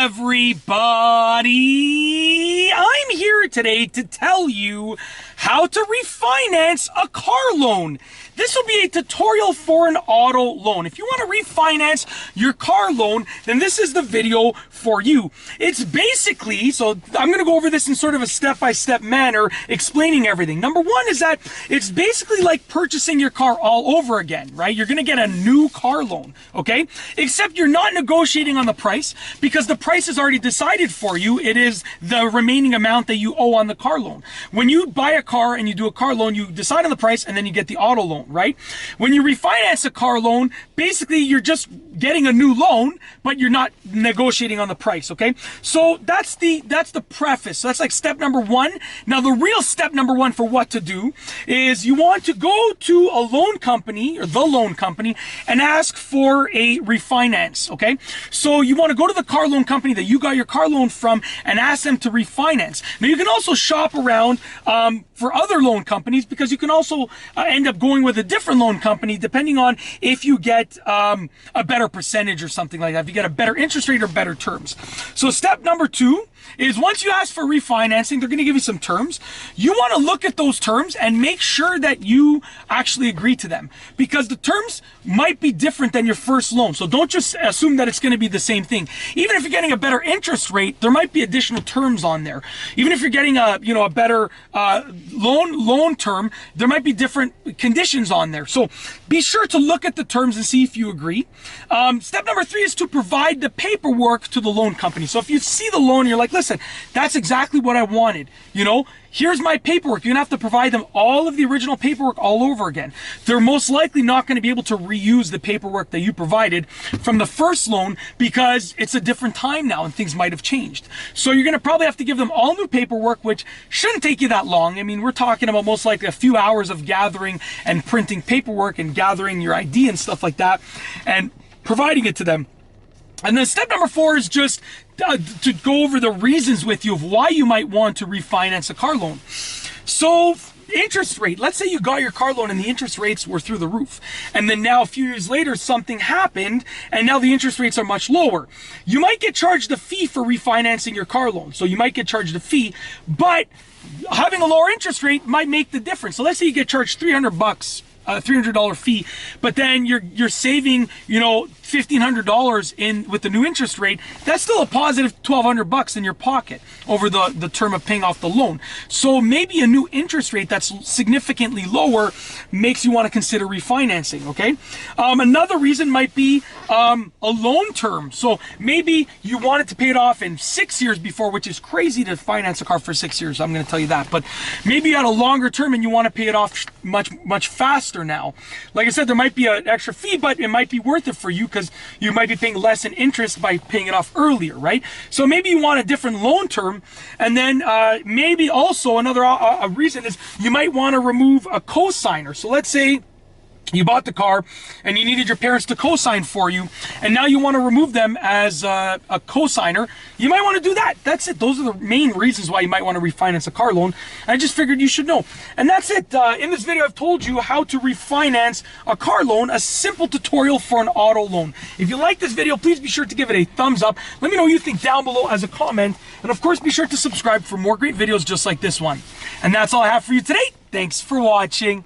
everybody? I'm here today to tell you how to refinance a car loan. This will be a tutorial for an auto loan. If you want to refinance your car loan, then this is the video for you. It's basically, so I'm going to go over this in sort of a step-by-step manner, explaining everything. Number one is that it's basically like purchasing your car all over again, right? You're going to get a new car loan, okay? Except you're not negotiating on the price because the price is already decided for you. It is the remaining amount that you owe on the car loan. When you buy a car and you do a car loan, you decide on the price and then you get the auto loan, right? When you refinance a car loan, basically you're just getting a new loan, but you're not negotiating on the price, okay? So that's the preface. So that's like step number one. Now the real step number one for what to do is you want to go to a loan company or the loan company and ask for a refinance, okay? So you want to go to the car loan company that you got your car loan from and ask them to refinance. Now you can also shop around for other loan companies because you can also end up going with a different loan company depending on if you get a better percentage or something like that, if you get a better interest rate or better terms. So step number two is once you ask for refinancing, they're going to give you some terms. You want to look at those terms and make sure that you actually agree to them because the terms might be different than your first loan. So don't just assume that it's going to be the same thing. Even if you're getting a better interest rate, there might be additional terms on there. Even if you're getting a better loan term, there might be different conditions on there. So be sure to look at the terms and see if you agree. Step number three is to provide the paperwork to the loan company. So if you see the loan, you're like, listen, that's exactly what I wanted. Here's my paperwork. You're gonna have to provide them all of the original paperwork all over again. They're most likely not gonna be able to reuse the paperwork that you provided from the first loan because it's a different time now and things might have changed. So you're gonna probably have to give them all new paperwork, which shouldn't take you that long. I mean, we're talking about most likely a few hours of gathering and printing paperwork and gathering your ID and stuff like that and providing it to them. And then step number four is just to go over the reasons with you of why you might want to refinance a car loan. So interest rate, let's say you got your car loan and the interest rates were through the roof. And then now a few years later, something happened and now the interest rates are much lower. You might get charged a fee for refinancing your car loan. So you might get charged a fee, but having a lower interest rate might make the difference. So let's say you get charged $300, a $300 fee, but then you're saving, $1,500 in with the new interest rate. That's still a positive $1,200 in your pocket over the term of paying off the loan. So maybe a new interest rate that's significantly lower makes you want to consider refinancing, okay? Another reason might be a loan term. So maybe you wanted to pay it off in 6 years before, which is crazy to finance a car for 6 years. I'm going to tell you that. But maybe you had a longer term and you want to pay it off much faster now. Like I said, there might be an extra fee, but it might be worth it for you because you might be paying less in interest by paying it off earlier, right? So maybe you want a different loan term. And then maybe also another reason is you might want to remove a cosigner. So let's say you bought the car and you needed your parents to co-sign for you, and now you want to remove them as a co-signer. You might want to do that. That's it. Those are the main reasons why you might want to refinance a car loan. I just figured you should know. And that's it. In this video, I've told you how to refinance a car loan, a simple tutorial for an auto loan. If you like this video, please be sure to give it a thumbs up. Let me know what you think down below as a comment. And of course, be sure to subscribe for more great videos just like this one. And that's all I have for you today. Thanks for watching.